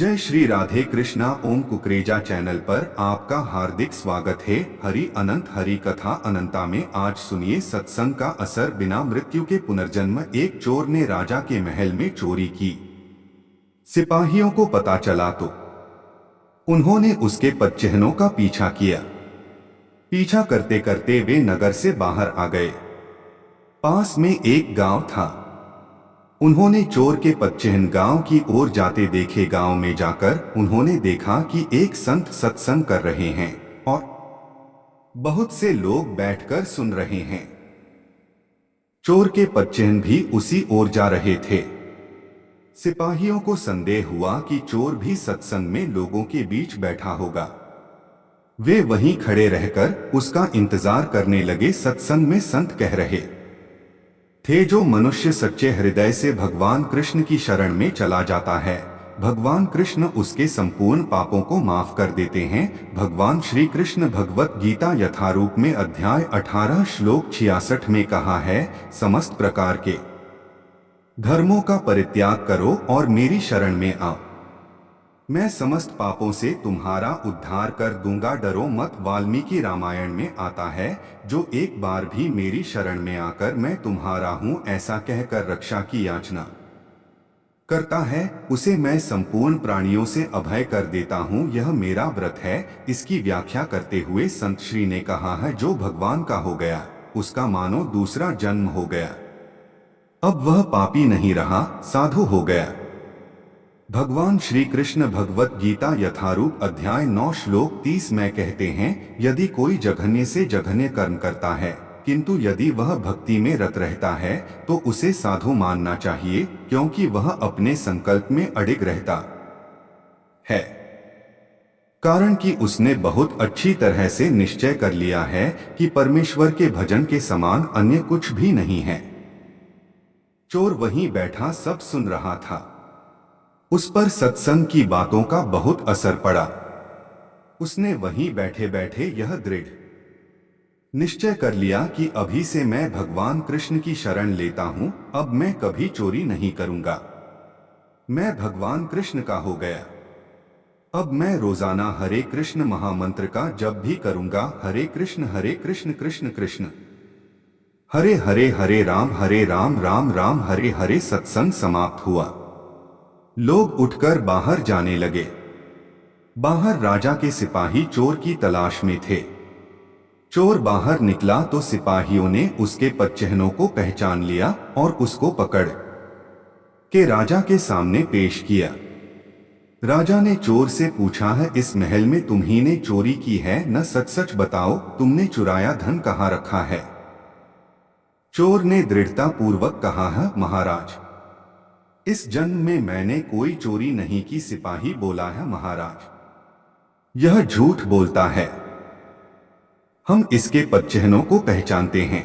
जय श्री राधे कृष्णा। ओम कुकरेजा चैनल पर आपका हार्दिक स्वागत है। हरि अनंत हरि कथा अनंता में आज सुनिए सत्संग का असर। बिना मृत्यु के पुनर्जन्म। एक चोर ने राजा के महल में चोरी की। सिपाहियों को पता चला तो उन्होंने उसके पदचिह्नों का पीछा किया। पीछा करते करते वे नगर से बाहर आ गए। पास में एक गांव था। उन्होंने चोर के पदचिह्न गांव की ओर जाते देखे। गांव में जाकर उन्होंने देखा कि एक संत सत्संग कर रहे हैं और बहुत से लोग बैठकर सुन रहे हैं। चोर के पदचिह्न भी उसी ओर जा रहे थे। सिपाहियों को संदेह हुआ कि चोर भी सत्संग में लोगों के बीच बैठा होगा। वे वहीं खड़े रहकर उसका इंतजार करने लगे। सत्संग में संत कह रहे थे, जो मनुष्य सच्चे हृदय से भगवान कृष्ण की शरण में चला जाता है, भगवान कृष्ण उसके संपूर्ण पापों को माफ कर देते हैं। भगवान श्री कृष्ण भगवत गीता यथारूप में अध्याय 18 श्लोक 66 में कहा है, समस्त प्रकार के धर्मों का परित्याग करो और मेरी शरण में आओ, मैं समस्त पापों से तुम्हारा उद्धार कर दूंगा। डरो मत। वाल्मीकि रामायण में आता है, जो एक बार भी मेरी शरण में आकर मैं तुम्हारा हूं ऐसा कहकर रक्षा की याचना करता है, उसे मैं संपूर्ण प्राणियों से अभय कर देता हूं। यह मेरा व्रत है। इसकी व्याख्या करते हुए संत श्री ने कहा है, जो भगवान का हो गया उसका मानो दूसरा जन्म हो गया। अब वह पापी नहीं रहा, साधु हो गया। भगवान श्री कृष्ण भगवत गीता यथारूप अध्याय 9 श्लोक 30 में कहते हैं, यदि कोई जघन्य से जघन्य कर्म करता है, किंतु यदि वह भक्ति में रत रहता है तो उसे साधु मानना चाहिए, क्योंकि वह अपने संकल्प में अडिग रहता है। कारण कि उसने बहुत अच्छी तरह से निश्चय कर लिया है कि परमेश्वर के भजन के समान अन्य कुछ भी नहीं है। चोर वहीं बैठा सब सुन रहा था। उस पर सत्संग की बातों का बहुत असर पड़ा। उसने वहीं बैठे बैठे यह दृढ़ निश्चय कर लिया कि अभी से मैं भगवान कृष्ण की शरण लेता हूं। अब मैं कभी चोरी नहीं करूंगा। मैं भगवान कृष्ण का हो गया। अब मैं रोजाना हरे कृष्ण महामंत्र का जप भी करूंगा। हरे कृष्ण कृष्ण कृष्ण हरे हरे, हरे राम राम राम हरे हरे। सत्संग समाप्त हुआ। लोग उठकर बाहर जाने लगे। बाहर राजा के सिपाही चोर की तलाश में थे। चोर बाहर निकला तो सिपाहियों ने उसके पदचिह्नों को पहचान लिया और उसको पकड़ के राजा के सामने पेश किया। राजा ने चोर से पूछा है, इस महल में तुम्ही ने चोरी की है न? सच सच बताओ, तुमने चुराया धन कहाँ रखा है? चोर ने दृढ़ता पूर्वक कहा है, महाराज इस जन्म में मैंने कोई चोरी नहीं की। सिपाही बोला है, महाराज यह झूठ बोलता है, हम इसके पदचिह्नों को पहचानते हैं।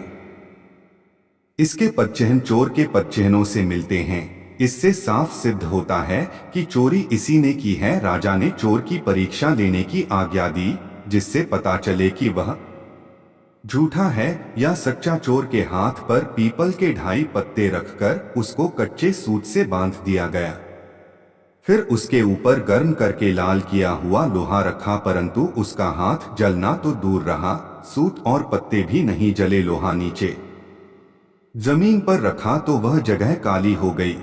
इसके पदचिह्न चोर के पदचिह्नों से मिलते हैं। इससे साफ सिद्ध होता है कि चोरी इसी ने की है। राजा ने चोर की परीक्षा लेने की आज्ञा दी, जिससे पता चले कि वह झूठा है या सच्चा। चोर के हाथ पर पीपल के 2.5 पत्ते रखकर उसको कच्चे सूत से बांध दिया गया। फिर उसके ऊपर गर्म करके लाल किया हुआ लोहा रखा, परंतु उसका हाथ जलना तो दूर रहा, सूत और पत्ते भी नहीं जले। लोहा नीचे जमीन पर रखा तो वह जगह काली हो गई।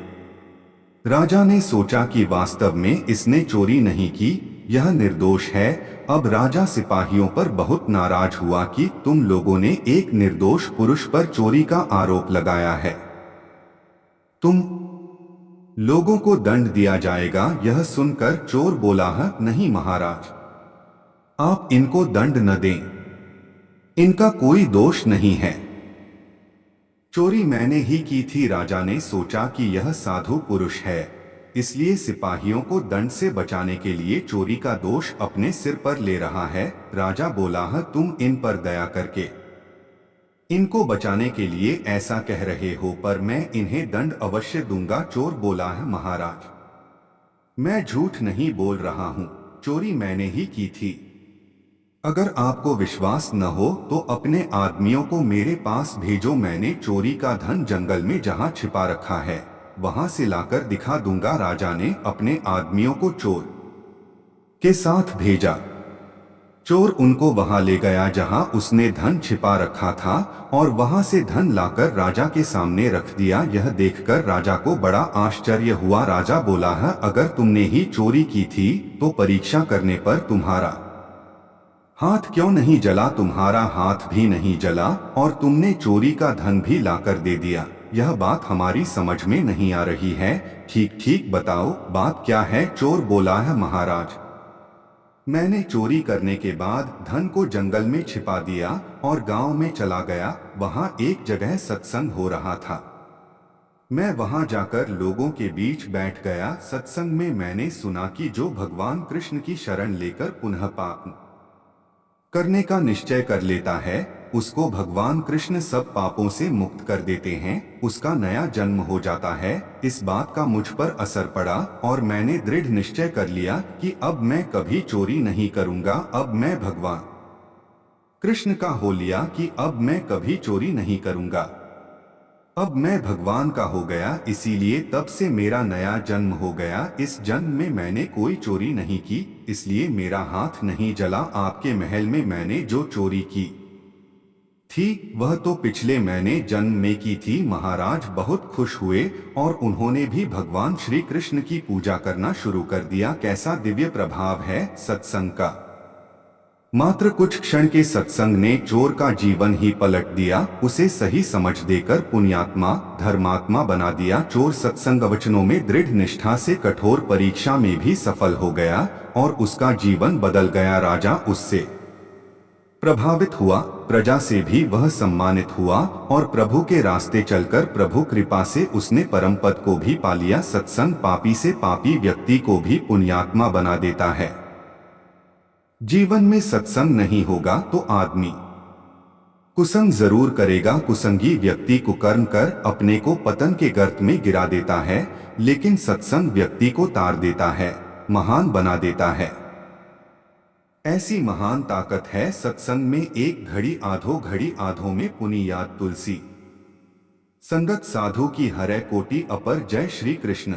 राजा ने सोचा कि वास्तव में इसने चोरी नहीं की, यह निर्दोष है। अब राजा सिपाहियों पर बहुत नाराज हुआ कि तुम लोगों ने एक निर्दोष पुरुष पर चोरी का आरोप लगाया है। तुम लोगों को दंड दिया जाएगा। यह सुनकर चोर बोला है, नहीं महाराज, आप इनको दंड न दें, इनका कोई दोष नहीं है। चोरी मैंने ही की थी। राजा ने सोचा कि यह साधु पुरुष है, इसलिए सिपाहियों को दंड से बचाने के लिए चोरी का दोष अपने सिर पर ले रहा है। राजा बोला है, तुम इन पर दया करके इनको बचाने के लिए ऐसा कह रहे हो, पर मैं इन्हें दंड अवश्य दूंगा। चोर बोला है, महाराज मैं झूठ नहीं बोल रहा हूं, चोरी मैंने ही की थी। अगर आपको विश्वास न हो तो अपने आदमियों को मेरे पास भेजो। मैंने चोरी का धन जंगल में जहां छिपा रखा है वहां से लाकर दिखा दूंगा। राजा ने अपने आदमियों को चोर के साथ भेजा। चोर उनको वहां ले गया जहां उसने धन छिपा रखा था और वहां से धन लाकर राजा के सामने रख दिया। यह देखकर राजा को बड़ा आश्चर्य हुआ। राजा बोला है, अगर तुमने ही चोरी की थी तो परीक्षा करने पर तुम्हारा हाथ क्यों नहीं जला? तुम्हारा हाथ भी नहीं जला और तुमने चोरी का धन भी लाकर दे दिया। यह बात हमारी समझ में नहीं आ रही है। ठीक ठीक बताओ, बात क्या है? चोर बोला है, महाराज, मैंने चोरी करने के बाद धन को जंगल में छिपा दिया और गांव में चला गया। वहां एक जगह सत्संग हो रहा था। मैं वहां जाकर लोगों के बीच बैठ गया। सत्संग में मैंने सुना कि जो भगवान कृष्ण की शरण लेकर पुनः पाप करने का निश्चय कर लेता है, उसको भगवान कृष्ण सब पापों से मुक्त कर देते हैं, उसका नया जन्म हो जाता है। इस बात का मुझ पर असर पड़ा और मैंने दृढ़ निश्चय कर लिया कि अब मैं कभी चोरी नहीं करूंगा। अब मैं भगवान कृष्ण का हो लिया कि अब मैं कभी चोरी नहीं करूंगा। अब मैं भगवान का हो गया, इसीलिए तब से मेरा नया जन्म हो गया। इस जन्म में मैंने कोई चोरी नहीं की, इसलिए मेरा हाथ नहीं जला। आपके महल में मैंने जो चोरी की थी वह तो पिछले मैंने जन्म में की थी। महाराज बहुत खुश हुए और उन्होंने भी भगवान श्री कृष्ण की पूजा करना शुरू कर दिया। कैसा दिव्य प्रभाव है सत्संग का। मात्र कुछ क्षण के सत्संग ने चोर का जीवन ही पलट दिया, उसे सही समझ देकर पुण्यात्मा धर्मात्मा बना दिया। चोर सत्संग वचनों में दृढ़ निष्ठा से कठोर परीक्षा में भी सफल हो गया और उसका जीवन बदल गया। राजा उससे प्रभावित हुआ, प्रजा से भी वह सम्मानित हुआ और प्रभु के रास्ते चलकर प्रभु कृपा से उसने परम पद को भी पा लिया। सत्संग पापी से पापी व्यक्ति को भी पुण्यात्मा बना देता है। जीवन में सत्संग नहीं होगा तो आदमी कुसंग जरूर करेगा। कुसंगी व्यक्ति कुकर्म कर अपने को पतन के गर्त में गिरा देता है, लेकिन सत्संग व्यक्ति को तार देता है, महान बना देता है। ऐसी महान ताकत है सत्संग में। एक घड़ी आधों में पुनि याद तुलसी संगत साधु की हरै कोटि अपर। जय श्री कृष्ण।